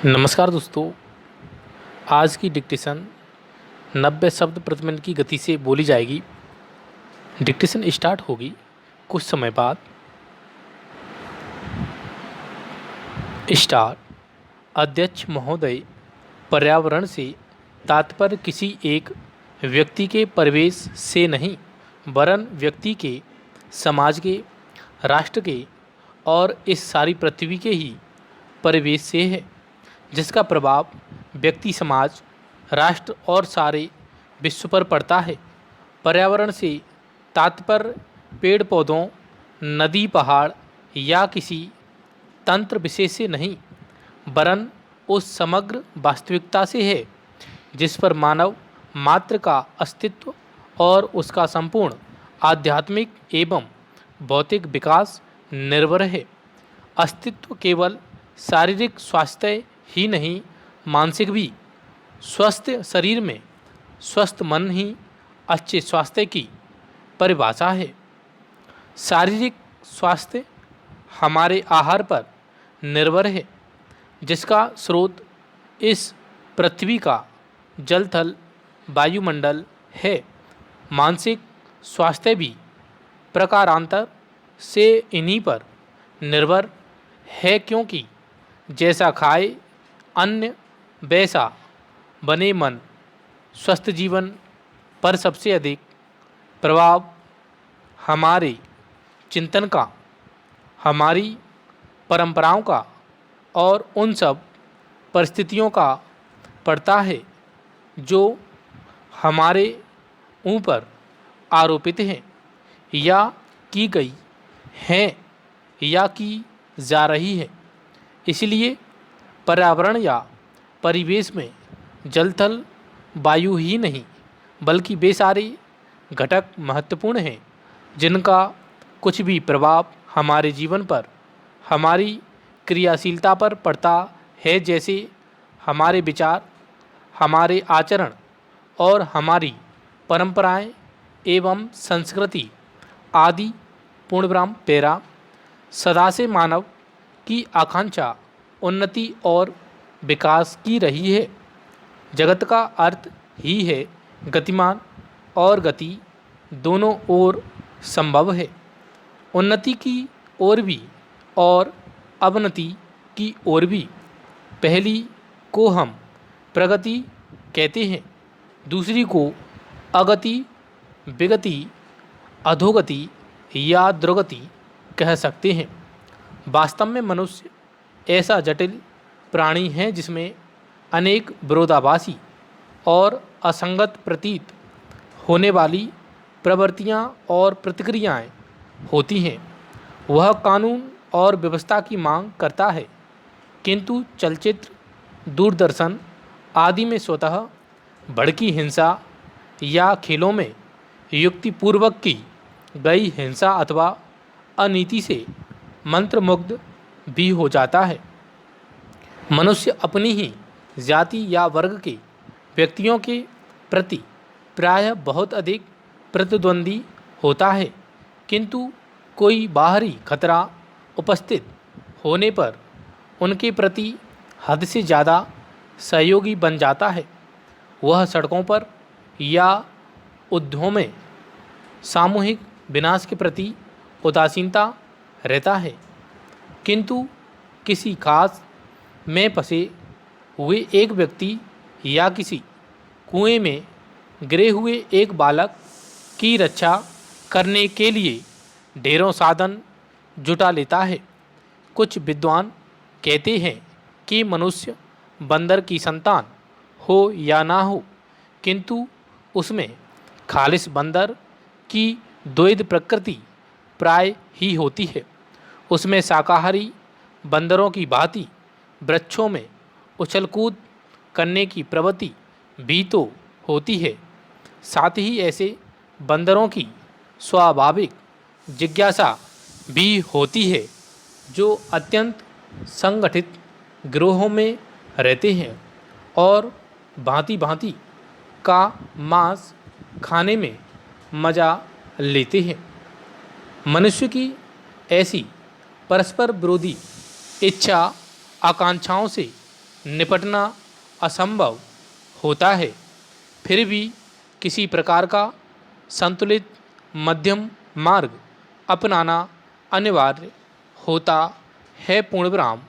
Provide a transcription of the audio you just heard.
नमस्कार दोस्तों। आज की डिक्टेशन 90 शब्द प्रति मिनट की गति से बोली जाएगी। डिक्टेशन स्टार्ट होगी कुछ समय बाद। स्टार्ट। अध्यक्ष महोदय, पर्यावरण से तात्पर्य किसी एक व्यक्ति के परिवेश से नहीं वरन व्यक्ति के, समाज के, राष्ट्र के और इस सारी पृथ्वी के ही परिवेश से है, जिसका प्रभाव व्यक्ति, समाज, राष्ट्र और सारे विश्व पर पड़ता है। पर्यावरण से तात्पर्य पेड़ पौधों, नदी, पहाड़ या किसी तंत्र विशेष से नहीं वरन उस समग्र वास्तविकता से है जिस पर मानव मात्र का अस्तित्व और उसका संपूर्ण आध्यात्मिक एवं भौतिक विकास निर्भर है। अस्तित्व केवल शारीरिक स्वास्थ्य ही नहीं, मानसिक भी। स्वस्थ शरीर में स्वस्थ मन ही अच्छे स्वास्थ्य की परिभाषा है। शारीरिक स्वास्थ्य हमारे आहार पर निर्भर है, जिसका स्रोत इस पृथ्वी का जल, थल, वायुमंडल है। मानसिक स्वास्थ्य भी प्रकारांतर से इन्हीं पर निर्भर है, क्योंकि जैसा खाए अन्न वैसा बने मन। स्वस्थ जीवन पर सबसे अधिक प्रभाव हमारे चिंतन का, हमारी परंपराओं का और उन सब परिस्थितियों का पड़ता है जो हमारे ऊपर आरोपित हैं या की गई हैं या की जा रही है। इसलिए पर्यावरण या परिवेश में जल, थल, वायु ही नहीं बल्कि वे सारे घटक महत्वपूर्ण हैं जिनका कुछ भी प्रभाव हमारे जीवन पर, हमारी क्रियाशीलता पर पड़ता है, जैसे हमारे विचार, हमारे आचरण और हमारी परंपराएं एवं संस्कृति आदि। पूर्णविराम पेरा। सदा से मानव की आकांक्षा उन्नति और विकास की रही है। जगत का अर्थ ही है गतिमान, और गति दोनों ओर संभव है, उन्नति की ओर भी और अवनति की ओर भी। पहली को हम प्रगति कहते हैं, दूसरी को अगति, विगति, अधोगति या दुर्गति कह सकते हैं। वास्तव में मनुष्य ऐसा जटिल प्राणी है जिसमें अनेक विरोधाभासी और असंगत प्रतीत होने वाली प्रवृत्तियां और प्रतिक्रियाएं होती हैं। वह कानून और व्यवस्था की मांग करता है, किंतु चलचित्र, दूरदर्शन आदि में स्वतः भड़की हिंसा या खेलों में युक्तिपूर्वक की गई हिंसा अथवा अनीति से मंत्रमुग्ध भी हो जाता है। मनुष्य अपनी ही जाति या वर्ग के व्यक्तियों के प्रति प्रायः बहुत अधिक प्रतिद्वंदी होता है, किंतु कोई बाहरी खतरा उपस्थित होने पर उनके प्रति हद से ज़्यादा सहयोगी बन जाता है। वह सड़कों पर या उद्योगों में सामूहिक विनाश के प्रति उदासीनता रहता है, किंतु किसी खास में फंसे हुए एक व्यक्ति या किसी कुएं में गिरे हुए एक बालक की रक्षा करने के लिए ढेरों साधन जुटा लेता है। कुछ विद्वान कहते हैं कि मनुष्य बंदर की संतान हो या ना हो, किंतु उसमें खालिस बंदर की द्वैध प्रकृति प्राय ही होती है। उसमें शाकाहारी बंदरों की भांति वृक्षों में उछलकूद करने की प्रवृत्ति भी तो होती है। साथ ही ऐसे बंदरों की स्वाभाविक जिज्ञासा भी होती है जो अत्यंत संगठित गिरोहों में रहते हैं और भांति भांति का मांस खाने में मज़ा लेते हैं। मनुष्य की ऐसी परस्पर विरोधी इच्छा आकांक्षाओं से निपटना असंभव होता है, फिर भी किसी प्रकार का संतुलित मध्यम मार्ग अपनाना अनिवार्य होता है। पूर्णविराम।